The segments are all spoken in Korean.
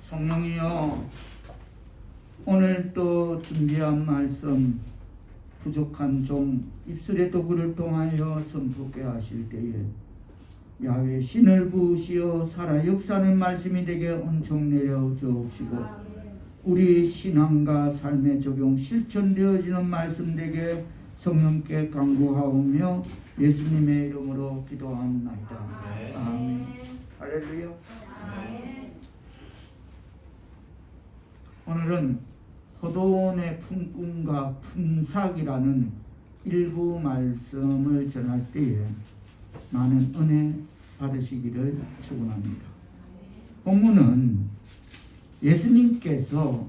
성령이여, 오늘 또 준비한 말씀 부족한 종 입술의 도구를 통하여 선포케 하실 때에 야훼 신을 부으시어 살아 역사하는 말씀이 되게 은총 내려 주옵시고, 우리 신앙과 삶에 적용 실천되어지는 말씀 되게 성령께 간구하오며 예수님의 이름으로 기도합니다. 아멘. 할렐루야. 오늘은 포도원의 품꾼과 품삯이라는 일부 말씀을 전할 때에 많은 은혜 받으시기를 축원합니다. 본문은 예수님께서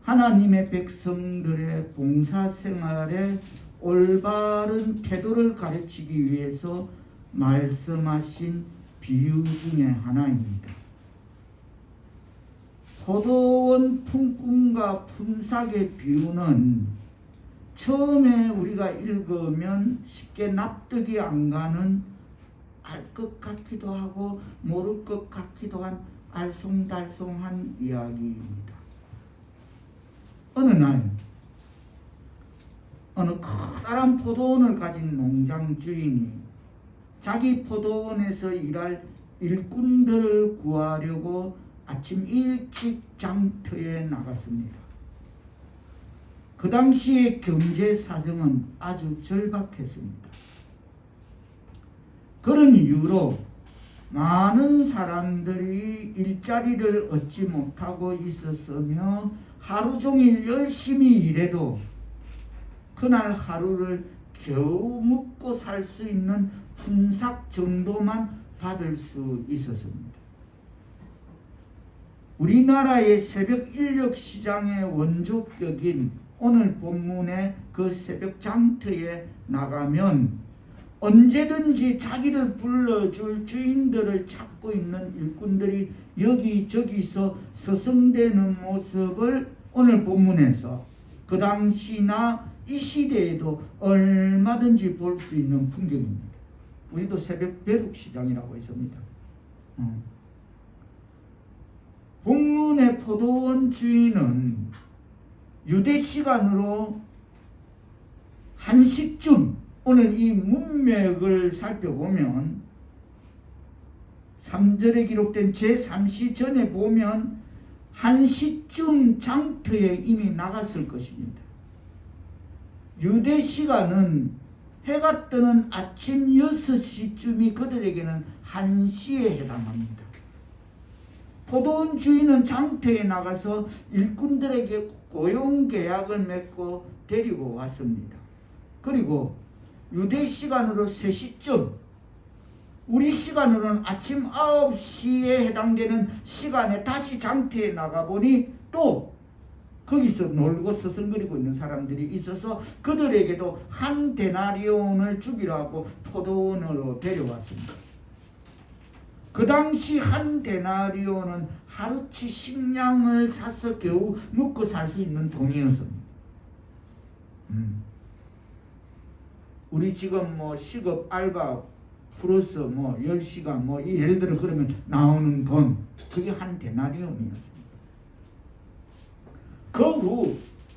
하나님의 백성들의 봉사생활에 올바른 태도를 가르치기 위해서 말씀하신 비유 중에 하나입니다. 포도원 품꾼과 품삯의 비유는 처음에 우리가 읽으면 쉽게 납득이 안 가는, 알 것 같기도 하고 모를 것 같기도 한 알쏭달쏭한 이야기입니다. 어느 날 어느 커다란 포도원을 가진 농장 주인이 자기 포도원에서 일할 일꾼들을 구하려고 아침 일찍 장터에 나갔습니다. 그 당시의 경제 사정은 아주 절박했습니다. 그런 이유로 많은 사람들이 일자리를 얻지 못하고 있었으며 하루 종일 열심히 일해도 그날 하루를 겨우 먹고 살 수 있는 품삯 정도만 받을 수 있었습니다. 우리나라의 새벽 인력 시장의 원조격인 오늘 본문의 그 새벽 장터에 나가면 언제든지 자기를 불러줄 주인들을 찾고 있는 일꾼들이 여기저기서 서성대는 모습을 오늘 본문에서 그 당시나 이 시대에도 얼마든지 볼 수 있는 풍경입니다. 우리도 새벽 벼룩시장이라고 있습니다. 본문의 포도원 주인은 유대 시간으로 한시쯤, 오늘 이 문맥을 살펴보면 3절에 기록된 제3시 전에 보면 1시쯤 장터에 이미 나갔을 것입니다. 유대 시간은 해가 뜨는 아침 6시쯤이 그들에게는 1시에 해당합니다. 포도원 주인은 장터에 나가서 일꾼들에게 고용계약을 맺고 데리고 왔습니다. 그리고 유대 시간으로 3시쯤, 우리 시간으로는 아침 9시에 해당되는 시간에 다시 장터에 나가보니 또 거기서 놀고 서성거리고 있는 사람들이 있어서 그들에게도 한 데나리온을 주기로 하고 포도원으로 데려왔습니다. 그 당시 한 데나리온은 하루치 식량을 사서 겨우 먹고 살 수 있는 돈이었습니다. 우리 지금 뭐 시급 알바 플러스 뭐 10시간 뭐 예를 들어 그러면 나오는 돈, 그게 한 데나리온이었습니다. 그 후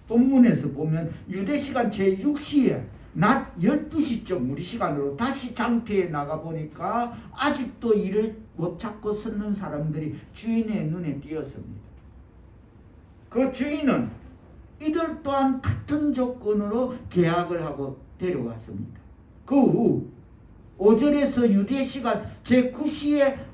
본문에서 보면 유대시간 제6시에 낮 12시쯤 우리 시간으로 다시 장터에 나가보니까 아직도 일을 못 찾고 섰는 사람들이 주인의 눈에 띄었습니다. 그 주인은 이들 또한 같은 조건으로 계약을 하고 데려왔습니다. 그 후 5절에서 유대시간 제9시에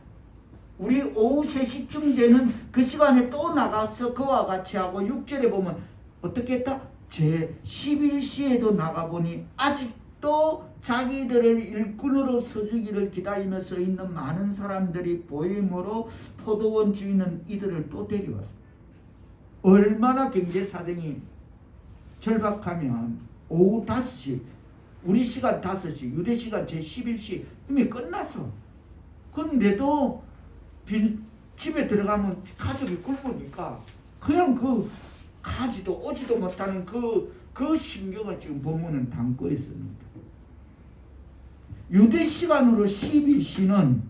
우리 오후 3시쯤 되는 그 시간에 또 나가서 그와 같이 하고 6절에 보면 어떻게 했다? 제11시에도 나가보니 아직도 자기들을 일꾼으로 서주기를 기다리며 서 있는 많은 사람들이 보이므로 포도원 주인은 이들을 또 데려왔습니다. 얼마나 경제사정이 절박하면 오후 5시, 우리 시간 5시, 유대 시간 제11시 이미 끝났어. 그런데도 집에 들어가면 가족이 굶으니까 그냥 그 가지도 오지도 못하는 그 신경을 지금 본문은 담고 있습니다. 유대 시간으로 11시는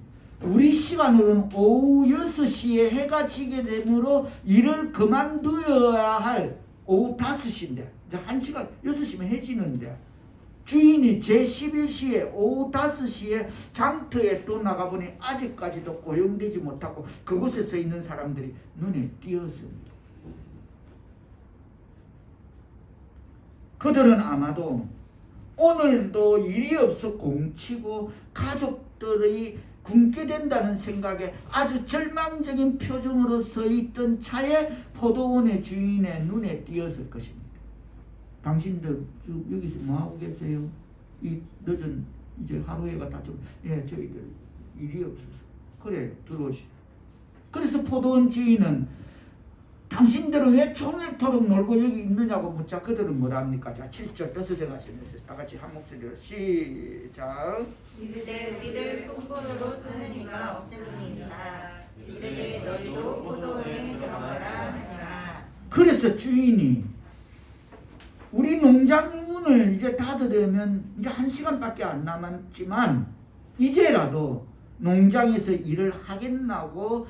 우리 시간으로는 오후 6시에 해가 지게 되므로 일을 그만두어야 할 오후 5시인데 이제 1시간 6시면 해지는데 주인이 제11시에 오후 5시에 장터에 또 나가보니 아직까지도 고용되지 못하고 그곳에 서 있는 사람들이 눈에 띄었습니다. 그들은 아마도 오늘도 일이 없어 공치고 가족들이 굶게 된다는 생각에 아주 절망적인 표정으로 서 있던 차에 포도원의 주인의 눈에 띄었을 것입니다. 당신들 여기서 뭐하고 계세요? 이 늦은 이제 하루에가 다 좀 저희들 일이 없어서 그래 들어오시. 그래서 포도원 주인은 당신들은 왜 종일토록 놀고 여기 있느냐고 묻자 그들은 뭐랍니까? 자 7절 6절 하시면서 다 같이 한 목소리로 시작. 이르되 우리를 풍부로 쓰는 이가 없음이니이다. 이르되 너희도 포도원에 들어가라 하니라. 그래서 주인이 우리 농장 문을 이제 닫으려면 이제 1시간밖에 안 남았지만 이제라도 농장에서 일을 하겠느냐고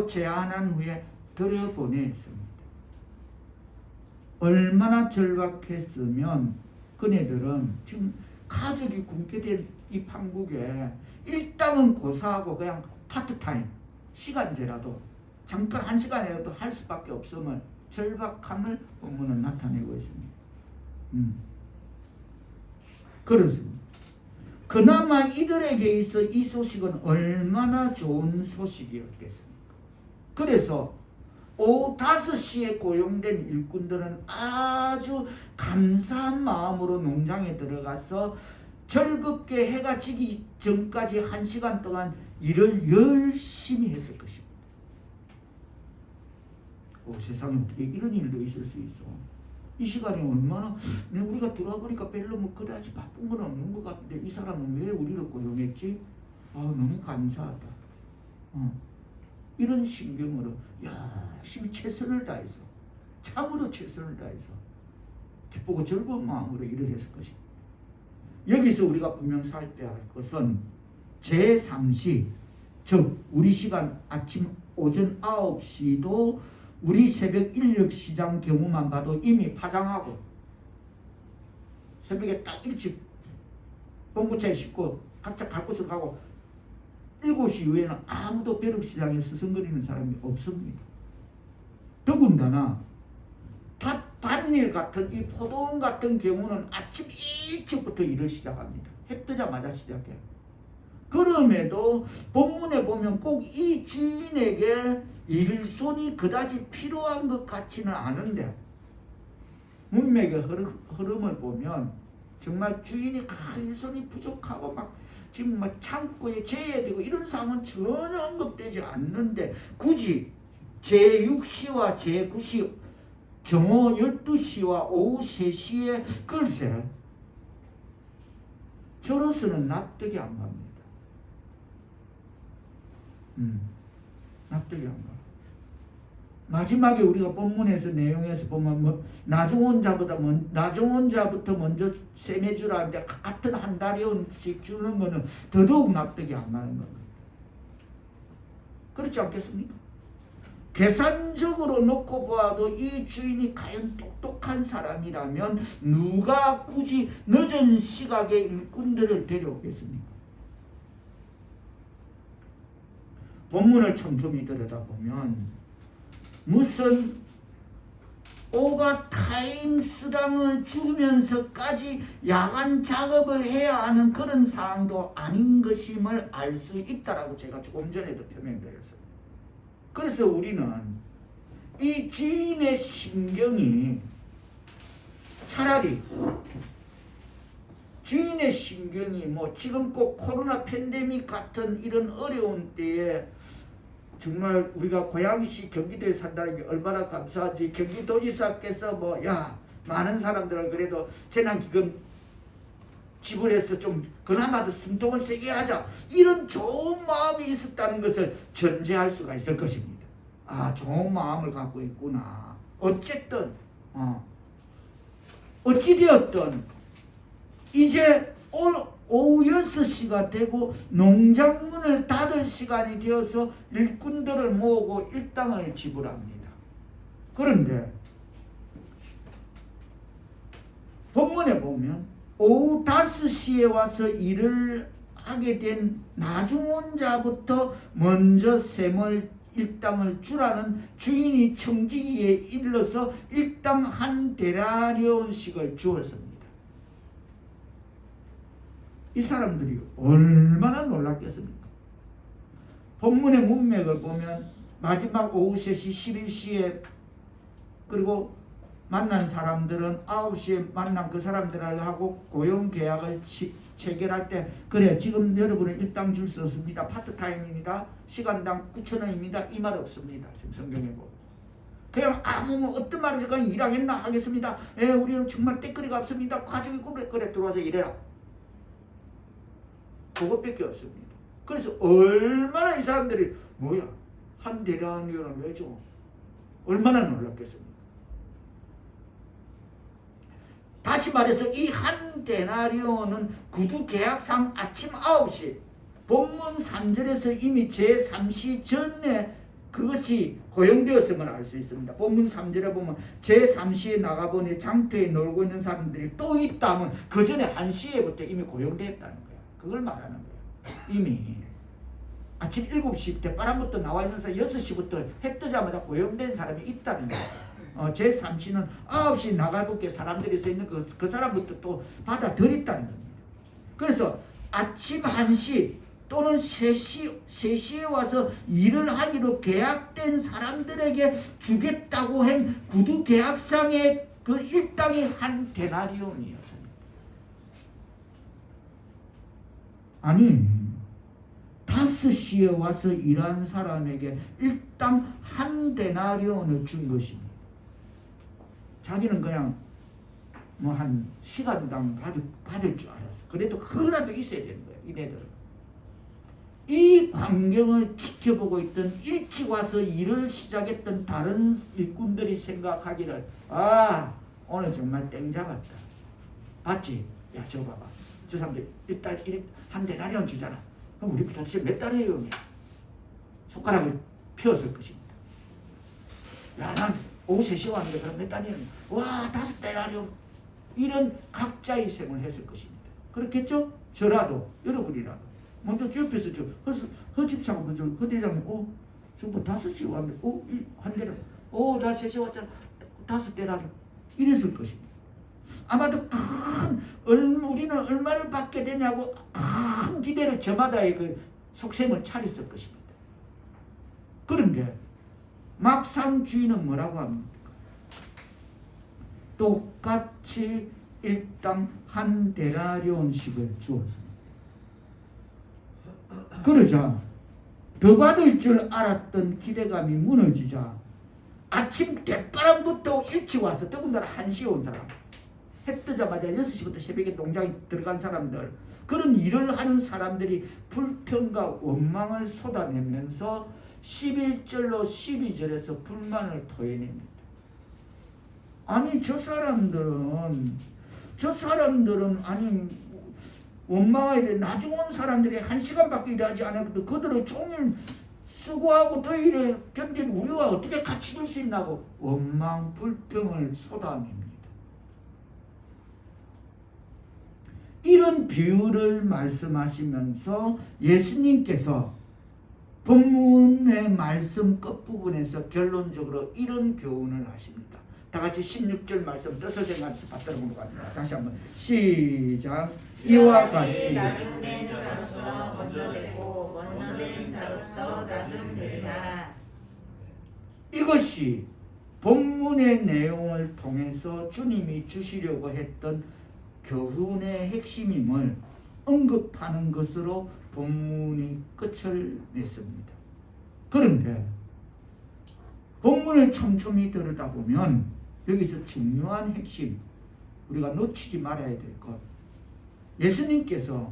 제안한 후에 들여보냈습니다. 얼마나 절박했으면 그네들은 지금 가족이 굶게 된 이 판국에 일당은 고사하고 그냥 파트타임 시간제라도 잠깐 1시간이라도 할 수밖에 없음을 절박함을 본문은 나타내고 있습니다. 그렇습니다. 그나마 이들에게 있어 이 소식은 얼마나 좋은 소식이었겠습니까? 그래서 오후 5시에 고용된 일꾼들은 아주 감사한 마음으로 농장에 들어가서 즐겁게 해가 지기 전까지 1시간 동안 일을 열심히 했을 것입니다. 세상에 어떻게 이런 일도 있을 수 있어? 이 시간이 얼마나 우리가 들어와 보니까 별로 뭐 그다지 바쁜 건 없는 것 같은데 이 사람은 왜 우리를 고용했지? 너무 감사하다. 이런 심경으로 열심히 최선을 다해서 참으로 최선을 다해서 기쁘고 즐거운 마음으로 일을 했을 것입니다. 여기서 우리가 분명 살펴야 할 것은 제3시 즉 우리 시간 아침 오전 9시도 우리 새벽 인력 시장 경우만 봐도 이미 파장하고 새벽에 딱 일찍 봉구차에 싣고 각자 갈 곳을 가고 7시 이후에는 아무도 벼룩시장에 스승거리는 사람이 없습니다. 더군다나 밭일 같은 이 포도원 같은 경우는 아침 일찍부터 일을 시작합니다. 해 뜨자마자 시작해요. 그럼에도 본문에 보면 꼭 이 주인에게 일손이 그다지 필요한 것 같지는 않은데 문맥의 흐름을 보면 정말 주인이 일손이 부족하고 막 지금 막 창고에 재야 되고 이런 상황은 전혀 언급되지 않는데 굳이 제6시와 제9시 정오 12시와 오후 3시에 글쎄 저로서는 납득이 안 갑니다. 납득이 안 가. 마지막에 우리가 본문에서 내용에서 보면 나중혼자부터 먼저 세매주라는데 같은 한 달씩 주는 거는 더더욱 납득이 안 가는 겁니다. 그렇지 않겠습니까? 계산적으로 놓고 보아도 이 주인이 과연 똑똑한 사람이라면 누가 굳이 늦은 시각에 일꾼들을 데려오겠습니까? 본문을 촘촘히 들여다보면 무슨 오버타임 수당을 주면서까지 야간 작업을 해야 하는 그런 사항도 아닌 것임을 알 수 있다라고 제가 조금 전에도 표명드렸어요. 그래서 우리는 이 주인의 심경이 차라리 주인의 심경이 뭐 지금 꼭 코로나 팬데믹 같은 이런 어려운 때에 정말 우리가 고양시 경기도에 산다는 게 얼마나 감사하지. 경기도지사께서 많은 사람들을 그래도 재난기금 지불해서 좀 그나마도 숨통을 세게 하자 이런 좋은 마음이 있었다는 것을 전제할 수가 있을 것입니다. 좋은 마음을 갖고 있구나. 어쨌든 어찌되었든 이제 오후 6시가 되고 농장문을 닫을 시간이 되어서 일꾼들을 모으고 일당을 지불합니다. 그런데 본문에 보면 오후 5시에 와서 일을 하게 된 나중 자부터 먼저 셈을 일당을 주라는 주인이 청지기에 일러서 일당 한 데나리온씩을 주었습니다. 이 사람들이 얼마나 놀랐겠습니까? 본문의 문맥을 보면 마지막 오후 3시 11시에 그리고 만난 사람들은 9시에 만난 그 사람들하고 고용계약을 체결할 때 그래 지금 여러분은 일당 줄 수 없습니다. 파트타임입니다. 시간당 9,000원입니다. 이 말 없습니다. 지금 성경에 보면 그냥 아무 어떤 말을 그냥 일하겠나 하겠습니다. 우리는 정말 때거리가 없습니다. 가족이 그래 들어와서 일해라. 그것밖에 없습니다. 그래서 얼마나 이 사람들이 뭐야 한 데나리온을 왜 줘? 얼마나 놀랐겠습니까? 다시 말해서 이 한 데나리온은 구두 계약상 아침 9시 본문 3절에서 이미 제3시 전에 그것이 고용되었음을 알 수 있습니다. 본문 3절에 보면 제3시에 나가보니 장터에 놀고 있는 사람들이 또 있다면 그 전에 1시에부터 이미 고용되었다는 거야. 그걸 말하는 거야. 이미 아침 7시 때 바람부터 나와 있는 사람 6시부터 해 뜨자마자 고용된 사람이 있다는 거야. 제3시는 9시 나가볼게 사람들이 서 있는 그 사람부터 또 받아들였다는 겁니다. 그래서 아침 1시 또는 3시에 와서 일을 하기로 계약된 사람들에게 주겠다고 한 구두 계약상의 그 일당이 한 데나리온이었습니다. 아니 5시에 와서 일한 사람에게 일당 한 데나리온을 준 것입니다. 자기는 그냥 뭐 한 시간당 받을 줄 알았어. 그래도 그거라도 있어야 되는 거예요. 이네들은. 이 광경을 지켜보고 있던 일찍 와서 일을 시작했던 다른 일꾼들이 생각하기를 오늘 정말 땡 잡았다. 봤지? 야 저거 봐봐. 저 사람들 일단 한 데나리온 주잖아. 그럼 우리 도대체 몇 데나리온이야? 손가락을 펴었을 것입니다. 야 난 오후 3시에 왔는데 그럼 몇 데나리온? 와 5데나리온. 이런 각자의 생을 했을 것입니다. 그렇겠죠? 저라도 여러분이라도 먼저 옆에서 저 허집사가 먼저 허대장님 저뭐 5시에 왔는데 한 대를 나 3시에 왔잖아 5데나리온 이랬을 것입니다. 아마도 우리는 얼마를 받게 되냐고 큰 기대를 저마다의 그 속셈을 차렸을 것입니다. 그런데 막상 주인은 뭐라고 합니까? 똑같이 일당 한 데나리온씩을 주었습니다. 그러자 더 받을 줄 알았던 기대감이 무너지자 아침 대바람부터 일찍 와서 더군다나 1시에 온 사람 해 뜨자마자 6시부터 새벽에 농장에 들어간 사람들 그런 일을 하는 사람들이 불평과 원망을 쏟아내면서 11절로 12절에서 불만을 토해냅니다. 아니 저 사람들은 아니 원망해야 돼. 나중 온 사람들이 1시간밖에 일하지 않아도 그들을 종일 수고하고 더위를 견딘 우리와 어떻게 같이 둘 수 있나고 원망 불평을 쏟아냅니다. 이런 비유를 말씀하시면서 예수님께서 본문의 말씀 끝부분에서 결론적으로 이런 교훈을 하십니다. 다 같이 16절 말씀 떠서 생각해서 받들어 보는 것 같습니다. 다시 한번 시작. 이와 같이 나중된 자로서 먼저 되고 먼저 된 자로서 나중 되리라. 이것이 본문의 내용을 통해서 주님이 주시려고 했던 교훈의 핵심임을 언급하는 것으로 본문이 끝을 냈습니다. 그런데 본문을 촘촘히 들여다보면 여기서 중요한 핵심 우리가 놓치지 말아야 될 것 예수님께서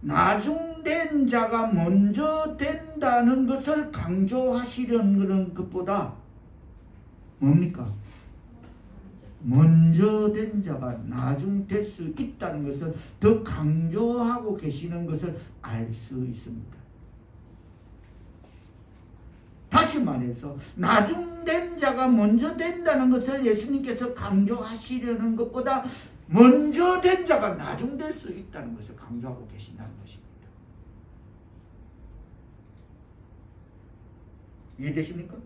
나중된 자가 먼저 된다는 것을 강조하시려는 것보다 뭡니까? 먼저 된 자가 나중 될 수 있다는 것을 더 강조하고 계시는 것을 알 수 있습니다. 다시 말해서 나중 된 자가 먼저 된다는 것을 예수님께서 강조하시려는 것보다 먼저 된 자가 나중 될 수 있다는 것을 강조하고 계신다는 것입니다. 이해되십니까?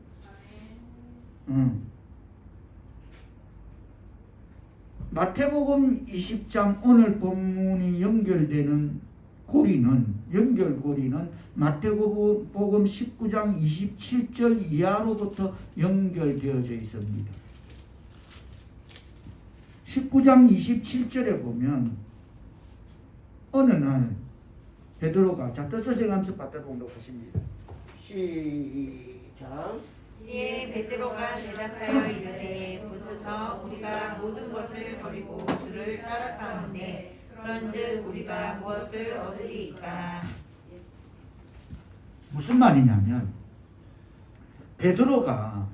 마태복음 20장 오늘 본문이 연결되는 연결고리는 마태복음 19장 27절 이하로부터 연결되어져 있습니다. 19장 27절에 보면 어느 날 베드로가 뜻을 정하면서 받들어 공독하십니다. 시작. 이에 베드로가 대답하여 이르되 보소서 우리가 모든 것을 버리고 주를 따라싸우는데 그런즉 우리가 무엇을 얻으리이까. 무슨 말이냐면 베드로가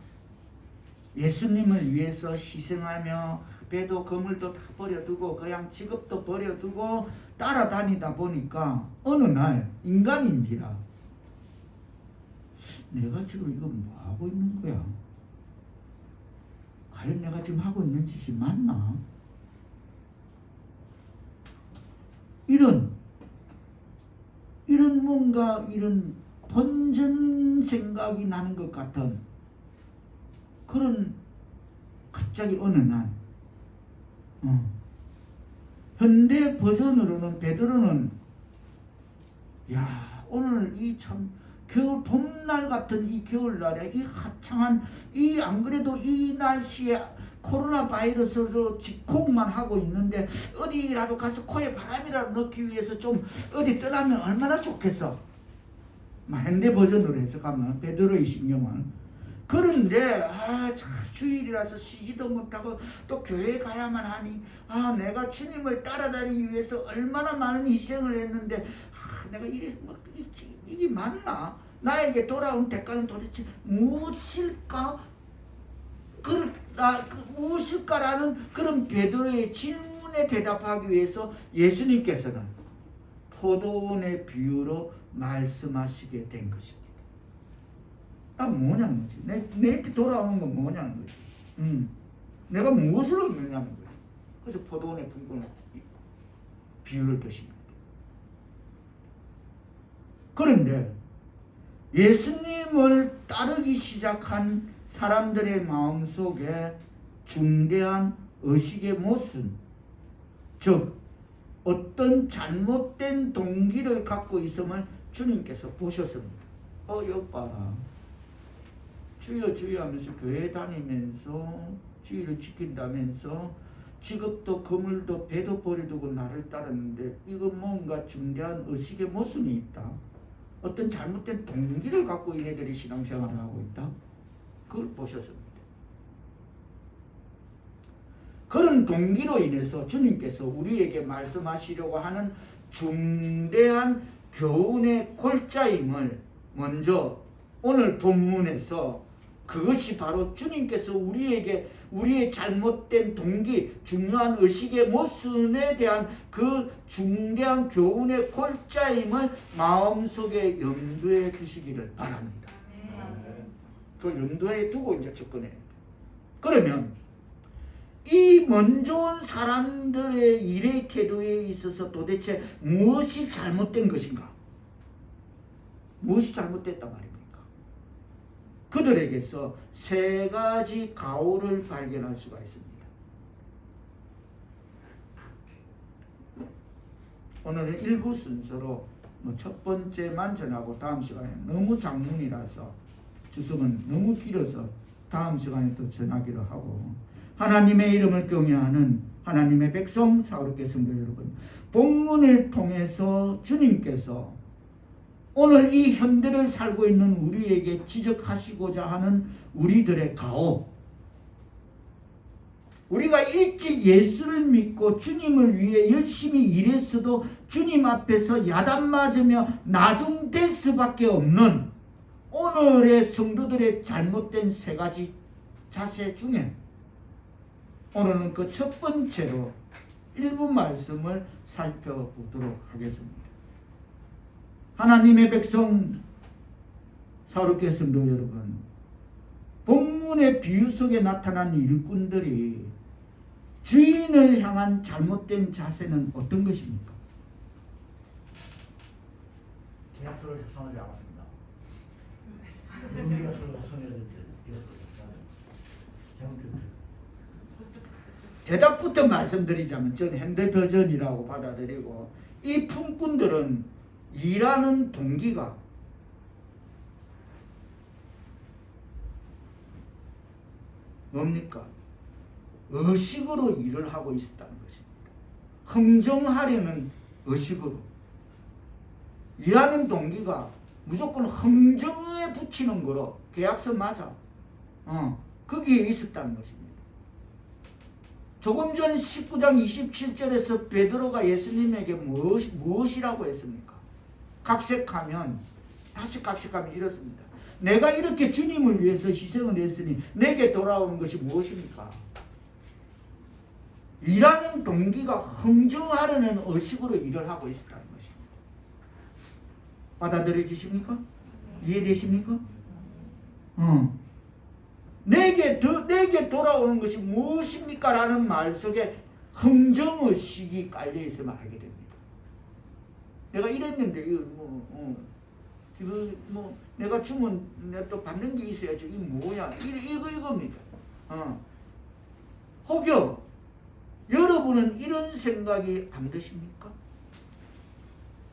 예수님을 위해서 희생하며 배도 그물도 다 버려두고 그냥 직업도 버려두고 따라다니다 보니까 어느 날 인간인지라 내가 지금 이거 뭐 하고 있는 거야? 과연 내가 지금 하고 있는 짓이 맞나? 이런 뭔가 이런 본전 생각이 나는 것 같은 그런 갑자기 어느 날 현대 버전으로는 베드로는 야 오늘 이 참 겨울 봄날 같은 이 겨울날에 이 화창한 이 안 그래도 이 날씨에 코로나 바이러스로 직콕만 하고 있는데 어디라도 가서 코에 바람이라도 넣기 위해서 좀 어디 떠나면 얼마나 좋겠어. 현대 버전으로 해석하면 베드로의 신경은 그런데 참 주일이라서 쉬지도 못하고 또 교회 가야만 하니 내가 주님을 따라다니기 위해서 얼마나 많은 희생을 했는데 내가 이게 맞나? 나에게 돌아온 대가는 도대체 무엇일까? 무엇일까라는 그런 베드로의 질문에 대답하기 위해서 예수님께서는 포도원의 비유로 말씀하시게 된 것입니다. 뭐냐는 거지. 내게 돌아오는 건 뭐냐는 거지. 내가 무엇을 얻느냐는 거지. 그래서 포도원의 분권을 비유를 드십니다. 그런데 예수님을 따르기 시작한 사람들의 마음속에 중대한 의식의 모순, 즉 어떤 잘못된 동기를 갖고 있음을 주님께서 보셨습니다. 여기 봐라. 주여 주여 하면서 교회 다니면서 주의를 지킨다면서 직업도 그물도 배도 버려두고 나를 따랐는데 이거 뭔가 중대한 의식의 모순이 있다. 어떤 잘못된 동기를 갖고 얘네들이 신앙생활을 하고 있다. 그걸 보셨습니다. 그런 동기로 인해서 주님께서 우리에게 말씀하시려고 하는 중대한 교훈의 골자임을 먼저 오늘 본문에서 그것이 바로 주님께서 우리에게 우리의 잘못된 동기, 중요한 의식의 모순에 대한 그 중대한 교훈의 골자임을 마음속에 염두에 두시기를 바랍니다. 그걸 염두에 두고 이제 접근해야 됩니다. 그러면 이 먼저 온 사람들의 일의 태도에 있어서 도대체 무엇이 잘못된 것인가? 무엇이 잘못됐단 말입니까? 그들에게서 세 가지 가오를 발견할 수가 있습니다. 오늘은 일부 순서로 첫 번째만 전하고 다음 시간에 너무 장문이라서 주석은 너무 길어서 다음 시간에 또 전하기로 하고 하나님의 이름을 경외하는 하나님의 백성 사랑하는 성도 여러분, 본문을 통해서 주님께서 오늘 이 현대를 살고 있는 우리에게 지적하시고자 하는 우리들의 가오, 우리가 일찍 예수를 믿고 주님을 위해 열심히 일했어도 주님 앞에서 야단 맞으며 나중될 수밖에 없는 오늘의 성도들의 잘못된 세 가지 자세 중에 오늘은 그 첫 번째로 일부 말씀을 살펴보도록 하겠습니다. 하나님의 백성 사랑하는 성도 여러분, 본문의 비유 속에 나타난 일꾼들이 주인을 향한 잘못된 자세는 어떤 것입니까? 계약서를 작성하지 않았습니다. 무슨 계약서를 작성해야 되는데 대답부터 말씀드리자면 전 현대 버전이라고 받아들이고, 이 품꾼들은 일하는 동기가 뭡니까? 의식으로 일을 하고 있었다는 것입니다. 흥정하려는 의식으로. 일하는 동기가 무조건 흥정에 붙이는 거로 계약서 맞아. 거기에 있었다는 것입니다. 조금 전 19장 27절에서 베드로가 예수님에게 무엇이라고 했습니까? 각색하면, 다시 각색하면 이렇습니다. 내가 이렇게 주님을 위해서 희생을 했으니 내게 돌아오는 것이 무엇입니까? 일하는 동기가 흥정하려는 의식으로 일을 하고 있었다는 것입니다. 받아들여지십니까? 이해되십니까? 내게 돌아오는 것이 무엇입니까? 라는 말 속에 흥정의식이 깔려 있으면 알게 됩니다. 내가 이랬는데, 내가 주면 내가 또 받는 게 있어야지. 이게 뭐야? 이겁니다. 혹여 여러분은 이런 생각이 안 드십니까?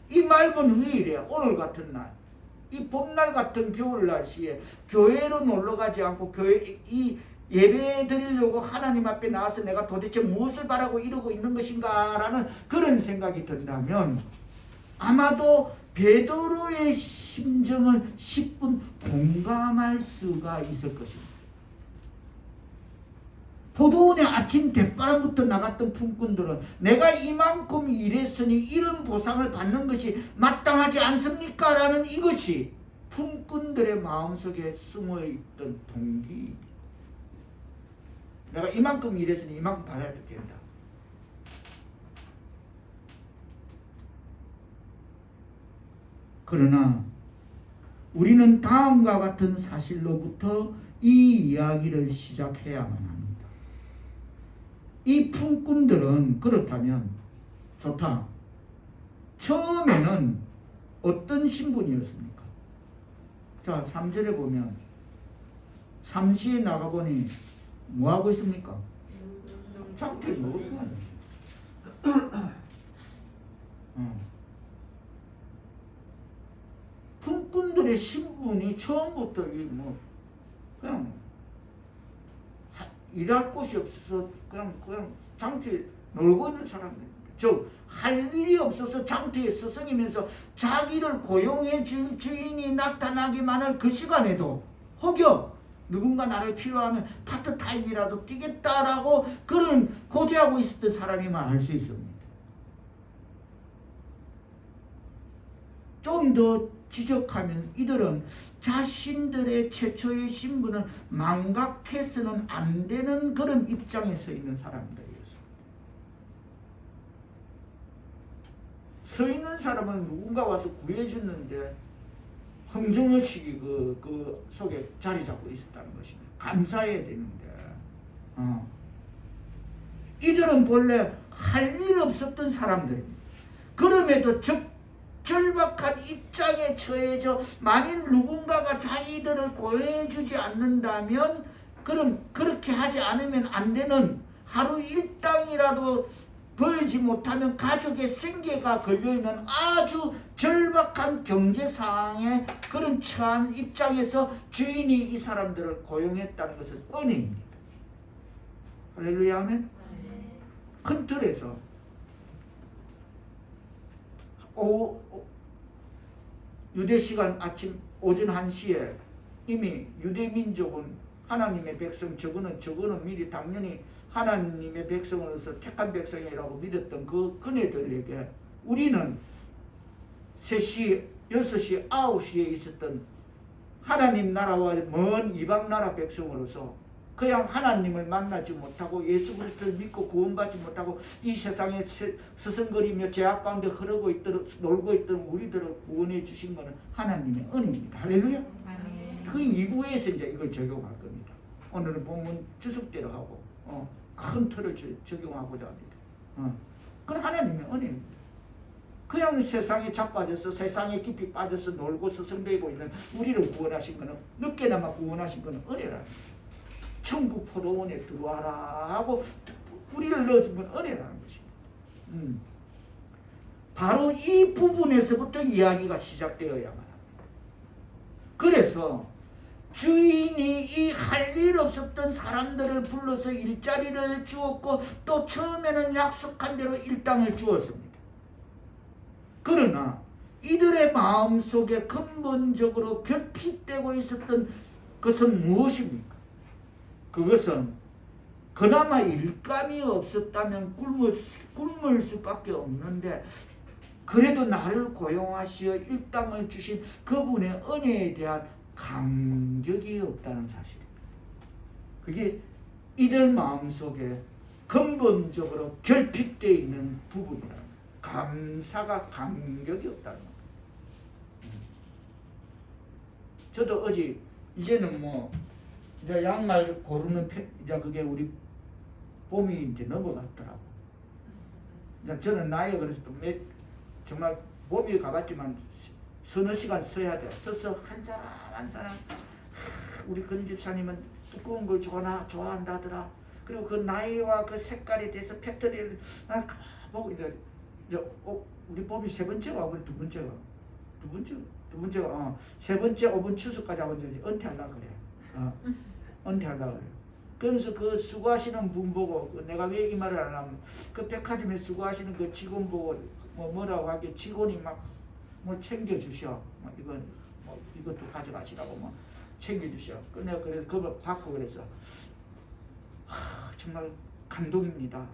이 맑은 후일에 오늘 같은 날, 이 봄날 같은 겨울 날씨에 교회로 놀러 가지 않고 이 예배 드리려고 하나님 앞에 나와서 내가 도대체 무엇을 바라고 이러고 있는 것인가 라는 그런 생각이 든다면 아마도 베드로의 심정을 10분 공감할 수가 있을 것입니다. 포도원에 아침 대바람부터 나갔던 품꾼들은 내가 이만큼 일했으니 이런 보상을 받는 것이 마땅하지 않습니까? 라는 이것이 품꾼들의 마음속에 숨어있던 동기입니다. 내가 이만큼 일했으니 이만큼 받아야 된다. 그러나 우리는 다음과 같은 사실로부터 이 이야기를 시작해야만 합니다. 이 품꾼들은 그렇다면 좋다. 처음에는 어떤 신분이었습니까? 자, 3절에 보면 삼시에 나가보니 뭐하고 있습니까? 장터에 놀고 있는 품꾼들의 신분이 처음부터 그냥 일할 곳이 없어서 그냥 장터에 놀고 있는 사람입니다. 즉, 할 일이 없어서 장터에 서성이면서 자기를 고용해 줄 주인이 나타나기만을 그 시간에도 혹여 누군가 나를 필요하면 파트타임이라도 뛰겠다라고 그런 고대하고 있었던 사람이만 알 수 있습니다. 좀 더 지적하면 이들은 자신들의 최초의 신분을 망각해서는 안 되는 그런 입장에 서 있는 사람들이었습니다. 서 있는 사람은 누군가 와서 구해줬는데 흥정의식이 그 속에 자리 잡고 있었다는 것입니다. 감사해야 되는데 이들은 본래 할 일 없었던 사람들입니다. 그럼에도 절박한 입장에 처해져 만일 누군가가 자기들을 고해주지 않는다면 그렇게 하지 않으면 안 되는 하루 일당이라도 벌지 못하면 가족의 생계가 걸려있는 아주 절박한 경제상황에 그런 처한 입장에서 주인이 이 사람들을 고용했다는 것은 은혜입니다. 할렐루야 아멘. 큰 틀에서 유대 시간 아침 오전 1시에 이미 유대 민족은 하나님의 백성 저거는 미리 당연히 하나님의 백성으로서 택한 백성이라고 믿었던 그네들에게 우리는 3시, 6시, 9시에 있었던 하나님 나라와 먼 이방 나라 백성으로서 그냥 하나님을 만나지 못하고 예수 그리스도를 믿고 구원받지 못하고 이 세상에 서성거리며 죄악 가운데 흐르고 있도록 놀고 있던 우리들을 구원해 주신 것은 하나님의 은혜입니다. 할렐루야. 그 이후에서 이제 이걸 적용할 겁니다. 오늘은 본문 주석대로 하고 큰 틀을 적용하고자 합니다. 그건 하나님의 은혜입니다. 그냥 세상에 자빠져서 세상에 깊이 빠져서 놀고 서성대고 있는 우리를 구원하신 것은 늦게나마 구원하신 것은 은혜라. 천국 포도원에 들어와라 하고 우리를 넣어준 건 은혜라는 것입니다. 바로 이 부분에서부터 이야기가 시작되어야만 합니다. 그래서 주인이 이 할 일 없었던 사람들을 불러서 일자리를 주었고 또 처음에는 약속한 대로 일당을 주었습니다. 그러나 이들의 마음속에 근본적으로 결핍되고 있었던 것은 무엇입니까? 그것은 그나마 일감이 없었다면 굶을 수밖에 없는데 그래도 나를 고용하시어 일당을 주신 그분의 은혜에 대한 감격이 없다는 사실입니다. 그게 이들 마음속에 근본적으로 결핍되어 있는 부분이라. 감사가 감격이 없다는 겁니다. 저도 어제 이제는 뭐 이제 양말 고르는 이제 그게 우리 봄이 이제 넘어갔더라고. 이제 저는 나이가 그래서 또 정말 봄이 가봤지만 서너 시간 서야 돼. 서서 한 사람 한 사람 우리 권 집사님은 두꺼운 걸 좋아한다더라. 그리고 그 나이와 그 색깔에 대해서 패턴을 보고 이제 우리 봄이 세 번째가 우리 두 번째가 세 번째 5번 추수까지 하고 이제 은퇴하려고 그래. 은퇴하려고 그래. 그러면서 그 수고하시는 분 보고 내가 왜 이 말을 안 하면 그 백화점에 수고하시는 그 직원 보고 뭐라고 하게 직원이 막 뭐 챙겨주셔. 이건 이것도 가져가시라고 뭐 챙겨주셔. 내가 그래서 그걸 받고 그래서 정말 감동입니다.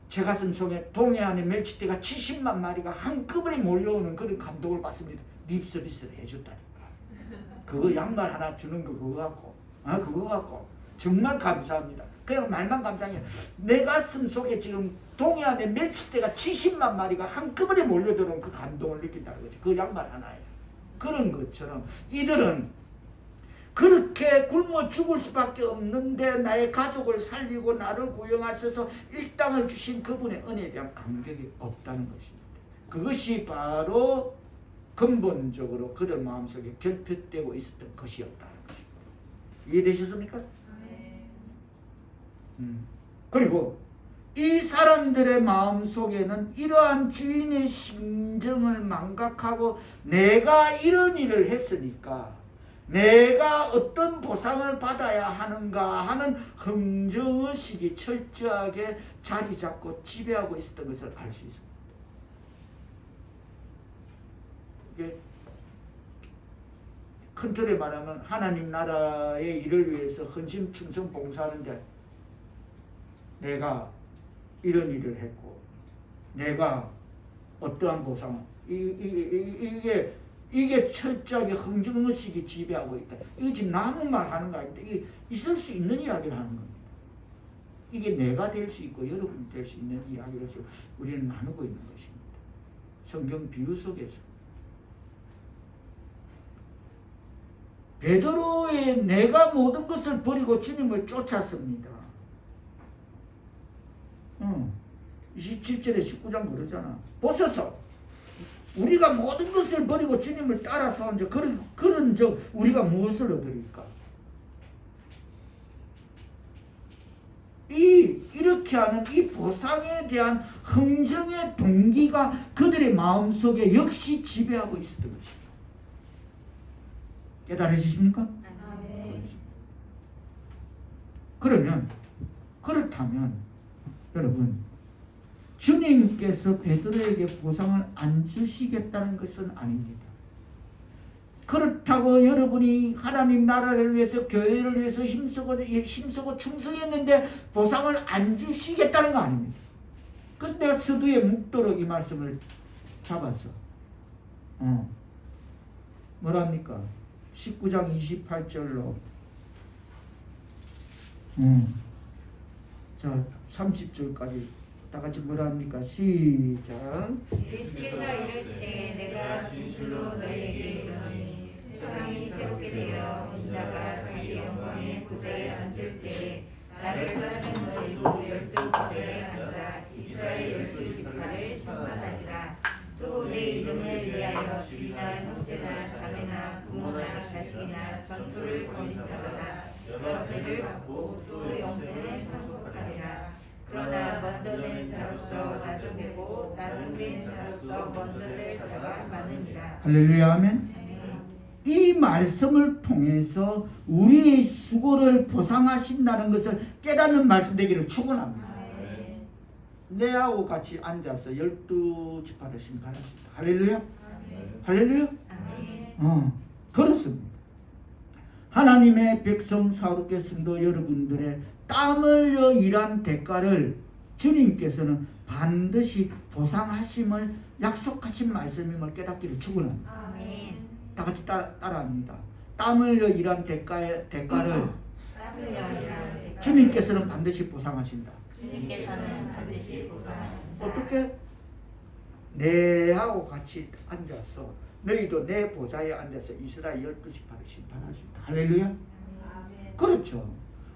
제 가슴 속에 동해안의 멸치떼가 70만 마리가 한꺼번에 몰려오는 그런 감동을 받습니다. 립 서비스를 해줬다니까. 그거 양말 하나 주는 거 그거 갖고 정말 감사합니다. 그냥 말만 감사해요. 내 가슴 속에 지금 동해안의 멸치떼가 70만 마리가 한꺼번에 몰려들어온 그 감동을 느낀다는 거지. 그 양말 하나에. 그런 것처럼 이들은 그렇게 굶어 죽을 수밖에 없는데 나의 가족을 살리고 나를 구원하셔서 일당을 주신 그분의 은혜에 대한 감격이 없다는 것입니다. 그것이 바로 근본적으로 그들 마음속에 결핍되고 있었던 것이었다는 것입니다. 이해되셨습니까? 네. 그리고 이 사람들의 마음속에는 이러한 주인의 심정을 망각하고 내가 이런 일을 했으니까 내가 어떤 보상을 받아야 하는가 하는 흥정의식이 철저하게 자리 잡고 지배하고 있었던 것을 알 수 있습니다. 이게 큰 틀에 말하면 하나님 나라의 일을 위해서 헌신, 충성, 봉사하는데 내가 이런 일을 했고 내가 어떠한 보상 이게 철저하게 흥정의식이 지배하고 있다. 이게 지금 나무만 하는 거 아닙니다. 이게 있을 수 있는 이야기를 하는 겁니다. 이게 내가 될 수 있고 여러분이 될 수 있는 이야기를 우리는 나누고 있는 것입니다. 성경 비유 속에서 베드로의 내가 모든 것을 버리고 주님을 쫓았습니다. 27절에 19장 그러잖아. 보소서 우리가 모든 것을 버리고 주님을 따라서 한 그런 적 우리가 무엇을 얻으리까? 이렇게 하는 이 보상에 대한 흥정의 동기가 그들의 마음속에 역시 지배하고 있었던 것입니다. 깨달으십니까? 네. 그렇다면 여러분 주님께서 베드로에게 보상을 안 주시겠다는 것은 아닙니다. 그렇다고 여러분이 하나님 나라를 위해서 교회를 위해서 힘쓰고 충성했는데 보상을 안 주시겠다는 거 아닙니다. 그래서 내가 서두에 묵도록 이 말씀을 잡았어. 뭐랍니까? 19장 28절로 자, 30절까지 다 같이 뭐라 합니까? 시작. 예수께서 이르시되 내가 진실로 너희에게 이르노니 세상이 새롭게 되어 인자가 자기 영광의 보좌에 앉을 때에 나를 따르는 너희도 12보좌에 앉아 이스라엘 12지파를 심판하리라. 또 내 이름을 위하여 집이나 형제나 자매나 부모나 자식이나 전토를 벌인 자마다 여러 배를 받고 또 영생을 상속하리라. 그러나 먼저 된 자로서 나중되고 나중된 자로서 먼저 될 자가 많으니라. 할렐루야 아멘. 이 말씀을 통해서 우리의 수고를 보상하신다는 것을 깨닫는 말씀 되기를 축원합니다. 내하고 같이 앉아서 12지파를 심판하십니다. 할렐루야. 할렐루야. 그렇습니다. 하나님의 백성 사도계 성도 여러분들의 땀 흘려 일한 대가를 주님께서는 반드시 보상하심을 약속하신 말씀임을 깨닫기를 축원합니다. 아멘. 다 같이 따라합니다. 땀 흘려 일한 대가를 주님께서는 반드시 보상하신다. 주님께서는 반드시 보상하신다. 어떻게? 내하고 같이 앉아서 너희도 내 보좌에 앉아서 이스라엘 12지파를 심판하신다. 할렐루야. 그렇죠.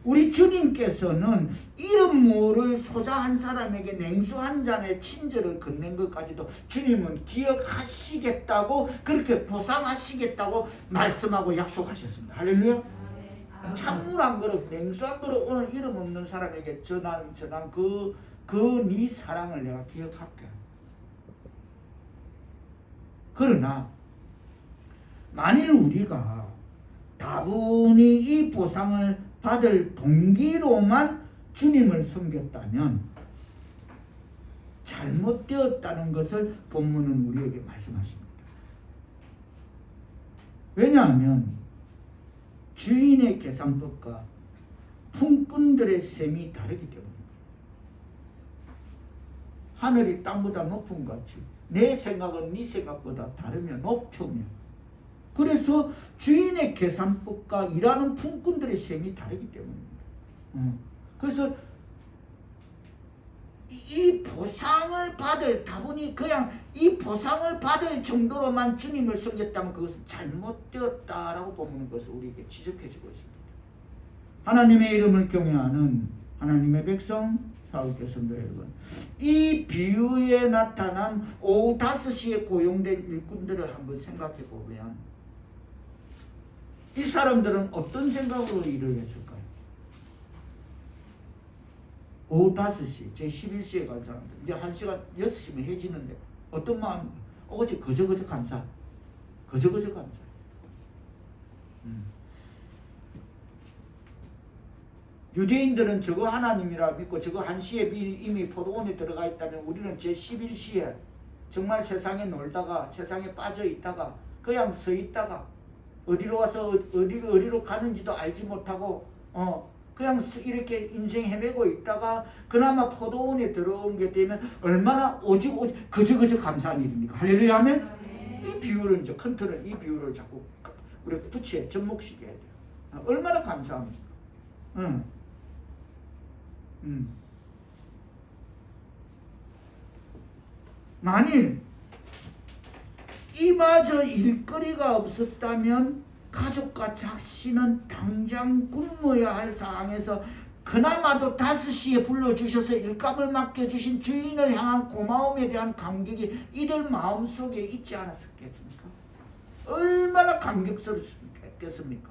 우리 주님께서는 이름 모를 소자 한 사람에게 냉수 한 잔의 친절을 건넨 것까지도 주님은 기억하시겠다고, 그렇게 보상하시겠다고 말씀하고 약속하셨습니다. 할렐루야. 찬물 한 그릇, 냉수 한 그릇 오늘 이름 없는 사람에게 전한 그 네 사랑을 내가 기억할게. 그러나 만일 우리가 다분히 이 보상을 받을 동기로만 주님을 섬겼다면 잘못되었다는 것을 본문은 우리에게 말씀하십니다. 왜냐하면 주인의 계산법과 품꾼들의 셈이 다르기 때문입니다. 하늘이 땅보다 높은 것 같이 내 생각은 네 생각보다 다르며 높으며, 그래서 주인의 계산법과 일하는 품꾼들의 셈이 다르기 때문입니다. 그래서 이 보상을 받을, 다분히 그냥 이 보상을 받을 정도로만 주님을 섬겼다면 그것은 잘못되었다라고 보는 것을 우리에게 지적해주고 있습니다. 하나님의 이름을 경외하는 하나님의 백성 사울교 성도 여러분, 이 비유에 나타난 오후 5시에 고용된 일꾼들을 한번 생각해 보면 이 사람들은 어떤 생각으로 일을 했을까요? 오후 5시, 제 11시에 간 사람들, 이제 1시간 6시면 해지는데 어떤 마음? 어제 그저 감사, 그저 감사. 유대인들은 저거 하나님이라 믿고 저거 1시에 이미 포도원에 들어가 있다면 우리는 제 11시에 정말 세상에 놀다가 세상에 빠져 있다가 그냥 서 있다가 어디로 와서 어디로 가는지도 알지 못하고 그냥 이렇게 인생 헤매고 있다가 그나마 포도원에 들어온 게 되면 얼마나 오직 그저 감사한 일입니까? 할렐루야 하면 이 비유를 이제 컨트롤, 이 비유를 자꾸 우리 부채에 접목시켜야 돼요. 얼마나 감사합니까? 만일 이마저 일거리가 없었다면 가족과 작신은 당장 굶어야 할 상황에서 그나마도 5시에 불러주셔서 일감을 맡겨주신 주인을 향한 고마움에 대한 감격이 이들 마음속에 있지 않았겠습니까? 얼마나 감격스럽겠습니까?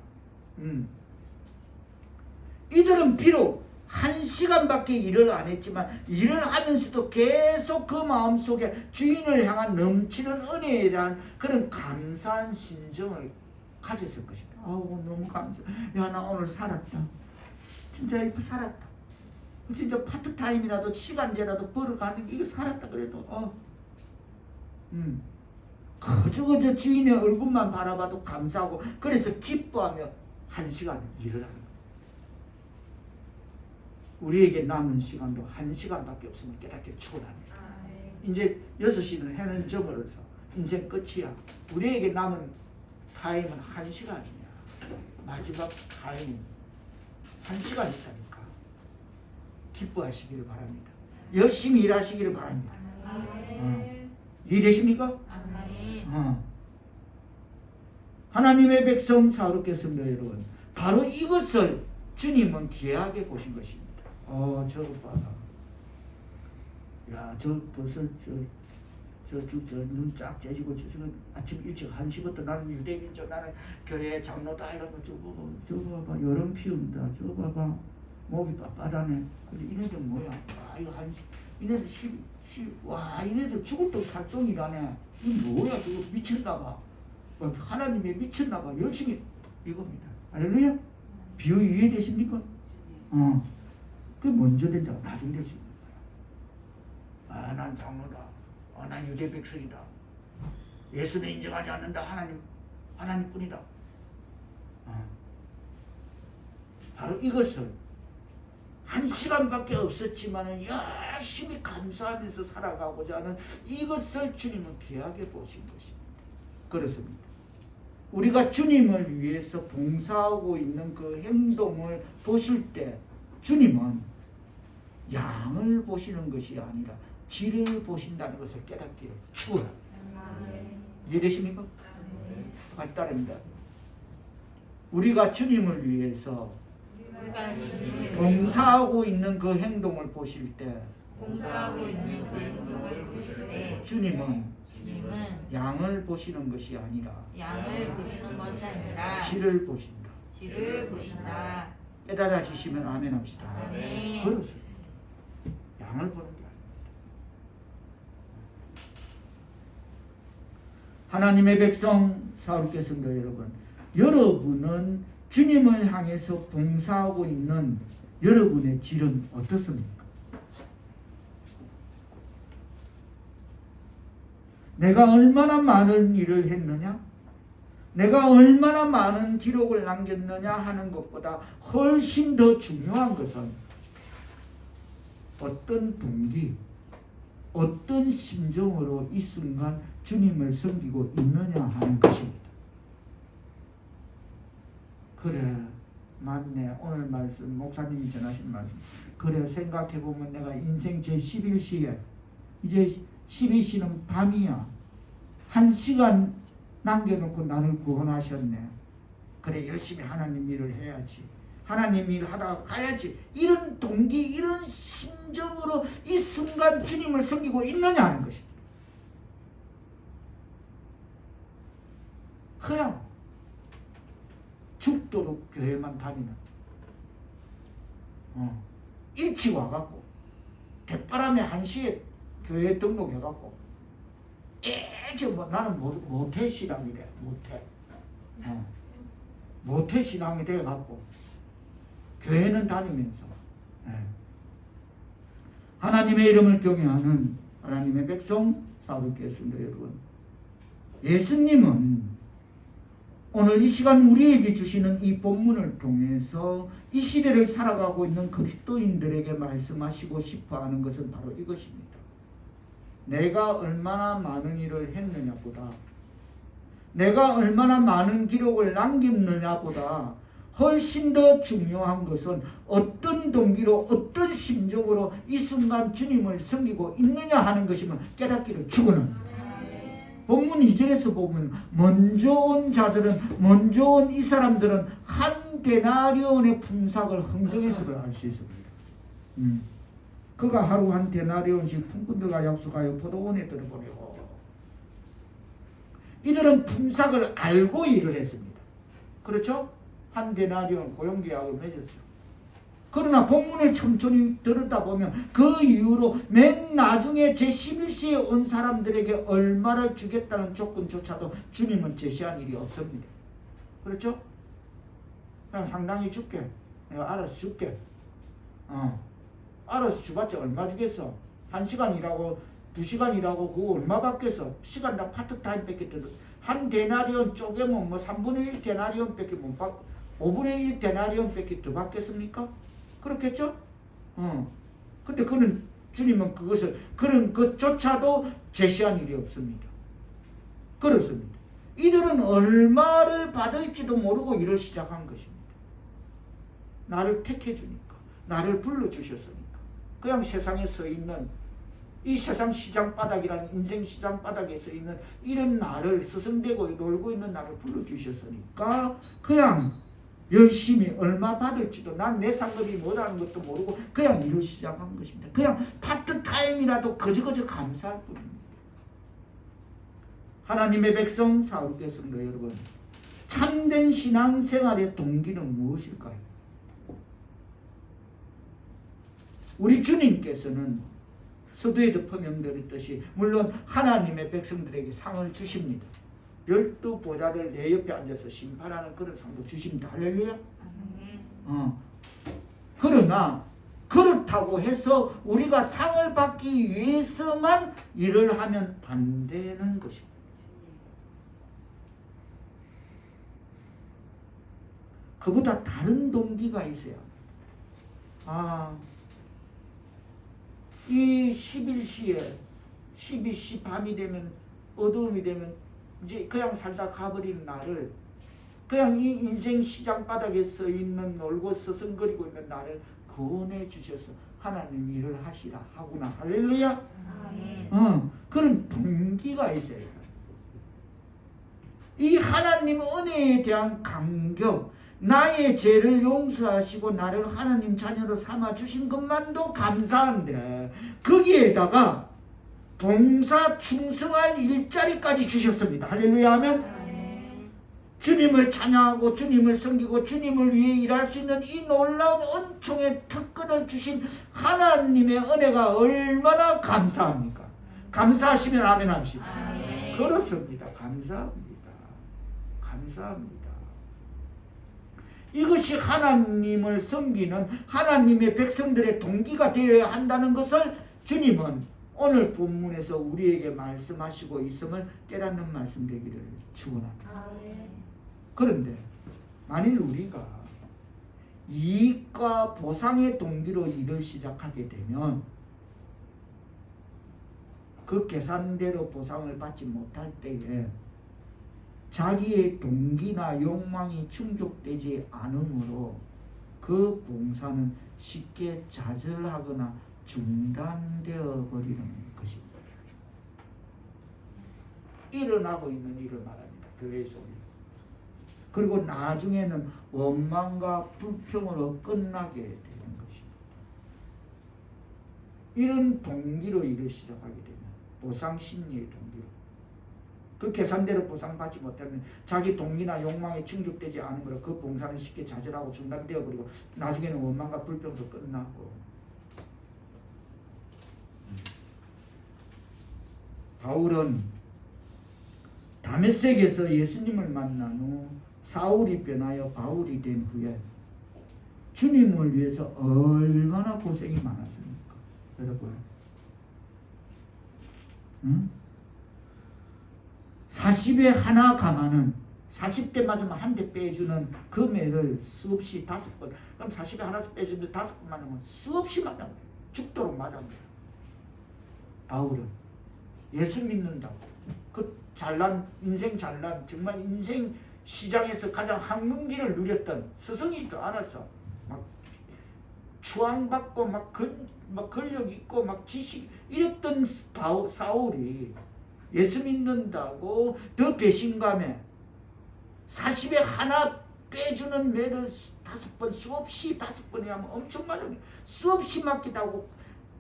이들은 비록 1시간밖에 일을 안 했지만 일을 하면서도 계속 그 마음속에 주인을 향한 넘치는 은혜에 대한 그런 감사한 심정을 가졌을 것입니다. 아우 너무 감사. 야 나 오늘 살았다. 진짜 살았다. 진짜 파트타임이라도 시간제라도 벌어가는 게 이거 살았다 그래도 그저 주인의 얼굴만 바라봐도 감사하고 그래서 기뻐하며 1시간 일을 하는 거예요. 우리에게 남은 시간도 1시간밖에 없으면 깨닫게 축원합니다. 이제 6시는 해는 저물어서 인생 끝이야. 우리에게 남은 타임은 1시간이야. 마지막 타임 1시간 있다니까. 기뻐하시기를 바랍니다. 열심히 일하시기를 바랍니다. 이해되십니까? 하나님의 백성 사역했습니다, 여러분. 바로 이것을 주님은 귀하게 보신 것입니다. 저거 봐라. 야, 저 벌써 눈 쫙 째지고 지금 아침 일찍 1시부터 나는 유대민족, 나는 교회 장로다 이러고 저거 봐봐, 여름 피운다. 저거 봐봐, 목이 빳빳하네. 근데 이네들 뭐야? 이거 이네들 이네들 죽을 때 살덩이라네. 이거 뭐야? 저거 미쳤나봐. 하나님에 미쳤나봐. 열심히 이겁니다. 할렐루야? 비유 이해되십니까? 그 먼저 된 자가 나중 될 수 있는 거야. 난 장로다. 난 유대 백성이다. 예수는 인정하지 않는다. 하나님뿐이다. 바로 이것을 1시간밖에 없었지만 열심히 감사하면서 살아가고자 하는 이것을 주님은 귀하게 보신 것입니다. 그렇습니다. 우리가 주님을 위해서 봉사하고 있는 그 행동을 보실 때 주님은 양을 보시는 것이 아니라 질을 보신다는 것을 깨닫기를 축원합니다. 이해되십니까? 같이 따릅니다. 우리가 주님을 위해서 봉사하고 있는 그 행동을 보실 때 주님은 양을 보시는 것이 아니라 질을 보신다. 깨달아지시면 아멘 합시다. 아멘. 그렇습니다. 양을 보는 게 아닙니다. 하나님의 백성 사울겠습니다, 여러분. 여러분은 주님을 향해서 봉사하고 있는 여러분의 질은 어떻습니까? 내가 얼마나 많은 일을 했느냐? 내가 얼마나 많은 기록을 남겼느냐 하는 것보다 훨씬 더 중요한 것은 어떤 동기, 어떤 심정으로 이 순간 주님을 섬기고 있느냐 하는 것입니다. 그래, 맞네. 오늘 말씀, 목사님이 전하신 말씀. 그래, 생각해보면 내가 인생 제11시에 이제 12시는 밤이야. 1시간 남겨놓고 나를 구원하셨네. 그래, 열심히 하나님 일을 해야지. 하나님 일 하다가 가야지. 이런 동기, 이런 심정으로 이 순간 주님을 섬기고 있느냐 하는 것입니다. 그냥 죽도록 교회만 다니는 일찍 와갖고 대바람에 1시에 교회 등록해갖고 나는 모태 신앙이래. 모태 신앙이 돼갖고 교회는 다니면서 하나님의 이름을 경외하는 하나님의 백성 사역했습니다, 여러분. 예수님은 오늘 이 시간 우리에게 주시는 이 본문을 통해서 이 시대를 살아가고 있는 그리스도인들에게 말씀하시고 싶어하는 것은 바로 이것입니다. 내가 얼마나 많은 일을 했느냐보다, 내가 얼마나 많은 기록을 남겼느냐보다 훨씬 더 중요한 것은 어떤 동기로, 어떤 심정으로 이 순간 주님을 섬기고 있느냐 하는 것임을 깨닫기를 축원합니다. 본문 2절에서 보면 먼저 온 자들은, 먼저 온 이 사람들은 한 데나리온의 품삯을 흥정했음을 알 수 있습니다. 그가 하루 한 데나리온씩 품꾼들과 약속하여 포도원에 들어보내고, 이들은 품삯을 알고 일을 했습니다. 그렇죠? 한 데나리온 고용계약을 맺었어요. 그러나 본문을 천천히 들었다 보면 그 이후로 맨 나중에 제11시에 온 사람들에게 얼마를 주겠다는 조건조차도 주님은 제시한 일이 없습니다. 그렇죠? 그냥 상당히 줄게. 내가 알아서 줄게. 알아서 주봤자 얼마 주겠어? 1시간 일하고 2시간 일하고 그거 얼마 받겠어? 시간당 파트타임 뺏기 때도 한 데나리온 쪼개면 뭐 3분의 1 데나리온 뺏기 못 받, 5분의 1 데나리온 뺏기 더 받겠습니까? 그렇겠죠? 근데 그는 주님은 그런 것조차도 제시한 일이 없습니다. 그렇습니다. 이들은 얼마를 받을지도 모르고 일을 시작한 것입니다. 나를 택해 주니까, 나를 불러 주셨으니까. 그냥 세상에 서 있는 이 세상 시장 바닥이라는 인생 시장 바닥에 서 있는 이런 나를 스승되고 놀고 있는 나를 불러주셨으니까 그냥 열심히 얼마 받을지도 난 내 상급이 뭐라는 것도 모르고 그냥 일을 시작한 것입니다. 그냥 파트타임이라도 거저거저 감사할 뿐입니다. 하나님의 백성 사울겠습니다. 여러분, 참된 신앙생활의 동기는 무엇일까요? 우리 주님께서는 서두에도 표명드렸듯이 물론 하나님의 백성들에게 상을 주십니다. 12보좌를 내 옆에 앉아서 심판하는 그런 상도 주십니다. 할렐루야. 그러나 그렇다고 해서 우리가 상을 받기 위해서만 일을 하면 안 되는 것입니다. 그보다 다른 동기가 있어야 이 11시에 12시 밤이 되면 어두움이 되면 이제 그냥 살다 가버리는 나를 그냥 이 인생 시장 바닥에 서 있는 놀고 서성거리고 있는 나를 구원해 주셔서 하나님 일을 하시라 하구나. 할렐루야. 그런 동기가 있어야 돼요. 이 하나님 은혜에 대한 감격, 나의 죄를 용서하시고 나를 하나님 자녀로 삼아 주신 것만도 감사한데 거기에다가 봉사 충성할 일자리까지 주셨습니다. 할렐루야 하면 주님을 찬양하고 주님을 섬기고 주님을 위해 일할 수 있는 이 놀라운 은총의 특권을 주신 하나님의 은혜가 얼마나 감사합니까? 감사하시면 아멘 합시다. 그렇습니다. 감사합니다. 감사합니다. 이것이 하나님을 섬기는 하나님의 백성들의 동기가 되어야 한다는 것을 주님은 오늘 본문에서 우리에게 말씀하시고 있음을 깨닫는 말씀 되기를 축원합니다. 그런데 만일 우리가 이익과 보상의 동기로 일을 시작하게 되면 그 계산대로 보상을 받지 못할 때에 자기의 동기나 욕망이 충족되지 않으므로 그 봉사는 쉽게 좌절하거나 중단되어 버리는 것입니다. 일어나고 있는 일을 말합니다. 교회 속에. 그리고 나중에는 원망과 불평으로 끝나게 되는 것입니다. 이런 동기로 일을 시작하게 되면 보상심리의 동기로 그 계산대로 보상받지 못하면 자기 동기나 욕망에 충족되지 않으므로 그 봉사는 쉽게 좌절하고 중단되어 버리고 나중에는 원망과 불평으로 끝나고 바울은 다메섹에서 예수님을 만난 후 사울이 변하여 바울이 된 후에 주님을 위해서 얼마나 고생이 많았습니까? 여러분 40에 하나 가마는 40대 맞으면 한 대 빼주는 그 매를 수없이 5번 그럼 40에 하나씩 빼주는데 5번 맞으면 수없이 맞아 죽도록 맞았어요. 바울은 예수 믿는다고 그 잘난 인생 잘난 정말 인생 시장에서 가장 황금기를 누렸던 스승이지도 않았어. 막 추앙받고 막 권력 있고 막 지식 이랬던 사울이 예수 믿는다고 더 배신감에 40에 하나 빼주는 매를 5번 수없이 5번이 하면 엄청 맞아요. 수없이 맞기도 하고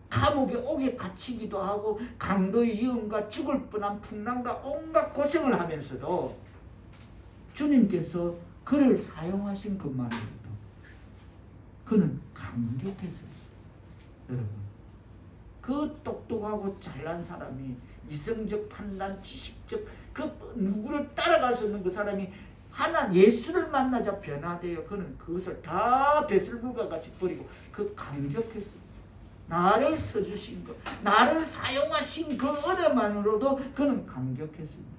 감옥에 옥에 갇히기도 하고 강도의 위험과 죽을 뻔한 풍랑과 온갖 고생을 하면서도 주님께서 그를 사용하신 것만으로도 그는 감격했어요. 여러분 그 똑똑하고 잘난 사람이 이성적 판단, 지식적 그 누구를 따라갈 수 없는 그 사람이 하나 예수를 만나자 변화되어 그는 그것을 다 배설물과 같이 버리고 그 감격했어요. 나를 써주신 것, 나를 사용하신 그 은혜만으로도 그는 감격했습니다.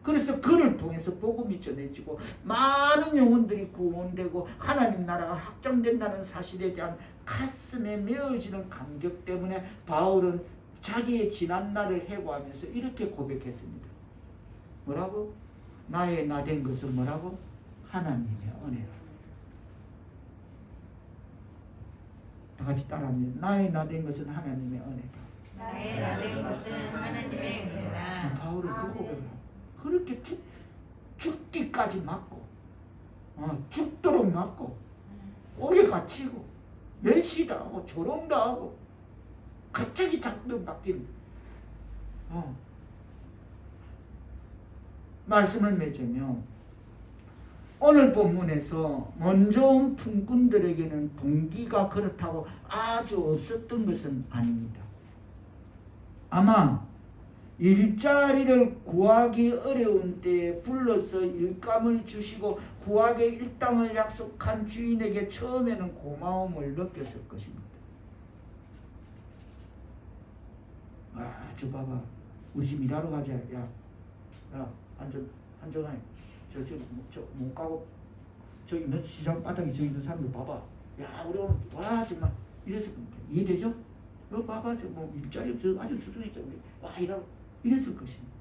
그래서 그를 통해서 복음이 전해지고 많은 영혼들이 구원되고 하나님 나라가 확장된다는 사실에 대한 가슴에 메어지는 감격 때문에 바울은 자기의 지난 날을 회고하면서 이렇게 고백했습니다. 뭐라고? 나의 나 된 것은 뭐라고? 하나님의 은혜라. 다 같이 따라합니다. 나의 나된 것은 하나님의 은혜다. 나의 나된 것은 하나님의 은혜라. 바울은 그 고백을 그렇게 죽기까지 맞고 죽도록 맞고 오래 갇히고 멸시도 하고 조롱도 하고 갑자기 작동 바뀐 말씀을 맺으며 오늘 본문에서 먼저 온 품꾼들에게는 동기가 그렇다고 아주 없었던 것은 아닙니다. 아마 일자리를 구하기 어려운 때에 불러서 일감을 주시고 구하게 일당을 약속한 주인에게 처음에는 고마움을 느꼈을 것입니다. 저 봐봐, 우리 집 일하러 가자. 야, 한정아, 저 못 가고 저기 있는 시장 바닥에 저 있는 사람들 봐봐. 야, 우리 오늘 와 정말 이랬을 겁니다. 이해되죠? 너 봐봐, 저 뭐 일자리 없어 아주 수승했죠. 와 일하러 이랬을 것입니다.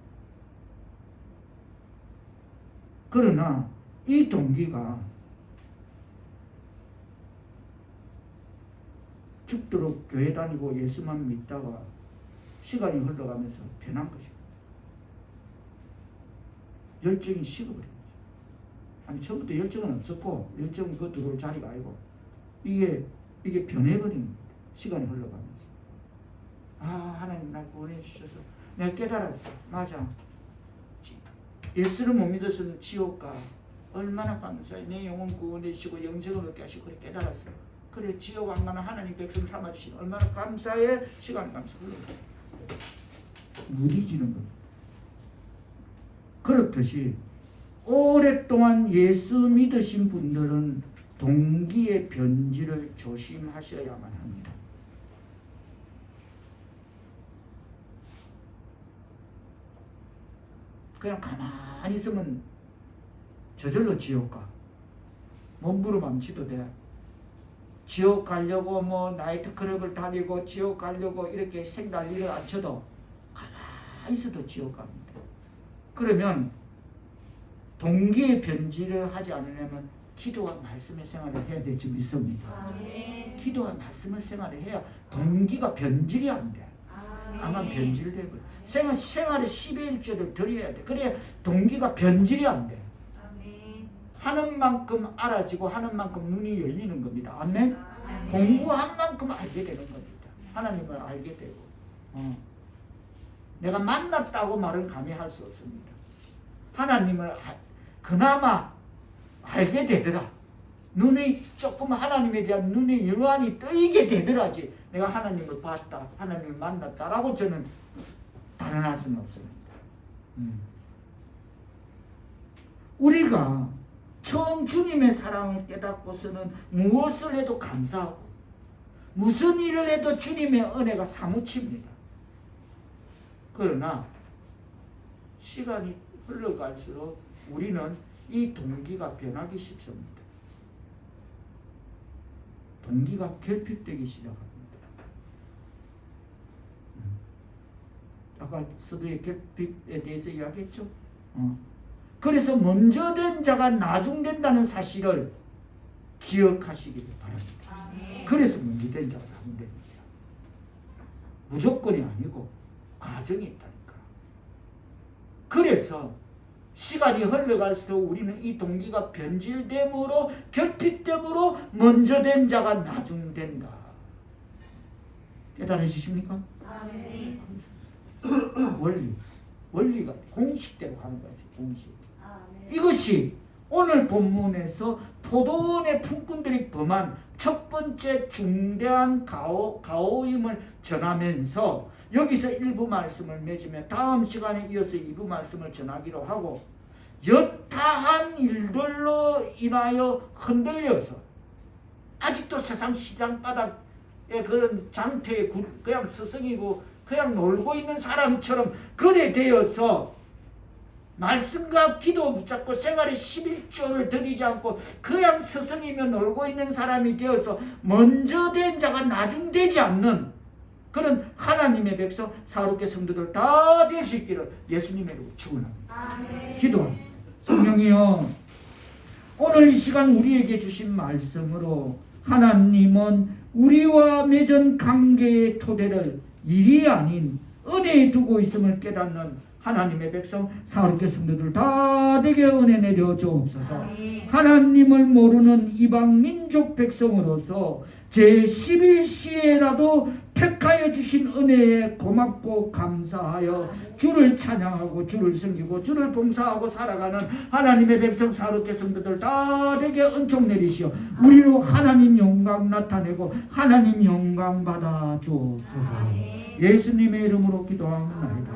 그러나 이 동기가 죽도록 교회 다니고 예수만 믿다가 시간이 흘러가면서 변한 것입니다. 열정이 식어버린 거죠. 아니 처음부터 열정은 없었고 열정은 그 들어올 자리가 아니고 이게 변해버린 겁니다. 시간이 흘러가면서. 하나님 날 구원해 주셔서 내가 깨달았어. 맞아. 예수를 못 믿어서는 지옥 가. 얼마나 감사해. 내 영혼 구원해 주시고 영생을 얻게 하시고 그래 깨달았어. 그래 지옥 안 가는 하나님 백성 삼아주시니 얼마나 감사해. 시간이 감사 흘러가. 무디지는 겁니다. 그렇듯이 오랫동안 예수 믿으신 분들은 동기의 변질을 조심하셔야만 합니다. 그냥 가만히 있으면 저절로 지옥 가. 몸부림망치도 돼. 지옥 가려고 뭐 나이트클럽을 다니고 지옥 가려고 이렇게 생난리를 안 쳐도 가만히 있어도 지옥 갑니다. 그러면 동기의 변질을 하지 않으려면 기도와 말씀의 생활을 해야 될 줄 믿습니다. 기도와 말씀을 생활을 해야 동기가 변질이 안 돼. 아마 변질되고 생활의 10의 1조를 드려야 돼. 그래야 동기가 변질이 안 돼. 하는 만큼 알아지고 하는 만큼 눈이 열리는 겁니다. 아멘. 공부한 만큼 알게 되는 겁니다. 하나님을 알게 되고 내가 만났다고 말은 감히 할 수 없습니다. 하나님을 그나마 알게 되더라. 눈이 조금 하나님에 대한 눈의 영안이 뜨이게 되더라지 내가 하나님을 봤다, 하나님을 만났다라고 저는 단언할 수는 없습니다. 우리가 처음 주님의 사랑을 깨닫고서는 무엇을 해도 감사하고 무슨 일을 해도 주님의 은혜가 사무칩니다. 그러나 시간이 흘러갈수록 우리는 이 동기가 변하기 쉽습니다. 동기가 결핍되기 시작합니다. 아까 서두에 결핍에 대해서 이야기했죠. 그래서 먼저 된 자가 나중된다는 사실을 기억하시기를 바랍니다. 그래서 먼저 된 자가 나중됩니다. 무조건이 아니고 과정이 있다니까. 그래서 시간이 흘러갈수록 우리는 이 동기가 변질됨으로 결핍됨으로 먼저 된 자가 나중된다. 깨달으십니까? 원리가 공식대로 가는 거지. 공식. 이것이 오늘 본문에서 포도원의 품꾼들이 범한 첫 번째 중대한 가오임을 전하면서 여기서 1부 말씀을 맺으며 다음 시간에 이어서 2부 말씀을 전하기로 하고 여타한 일들로 인하여 흔들려서 아직도 세상 시장 바닥에 그런 장터에 그냥 스승이고 그냥 놀고 있는 사람처럼 그래 되어서 말씀과 기도 붙잡고 생활에 11조를 드리지 않고 그냥 스승이며 놀고 있는 사람이 되어서 먼저 된 자가 나중 되지 않는 그런 하나님의 백성 사롭게 성도들 다 될 수 있기를 예수님의 이름으로 축원합니다. 기도합니다. 성령이여 오늘 이 시간 우리에게 주신 말씀으로 하나님은 우리와 맺은 관계의 토대를 일이 아닌 은혜에 두고 있음을 깨닫는 하나님의 백성 사르게 성도들 다 되게 은혜 내려 주옵소서. 하나님을 모르는 이방 민족 백성으로서 제11시에라도 택하여 주신 은혜에 고맙고 감사하여 주를 찬양하고 주를 섬기고 주를 봉사하고 살아가는 하나님의 백성 사르게 성도들 다 되게 은총 내리시오. 우리로 하나님 영광 나타내고 하나님 영광 받아 주옵소서. 예수님의 이름으로 기도하옵나이다.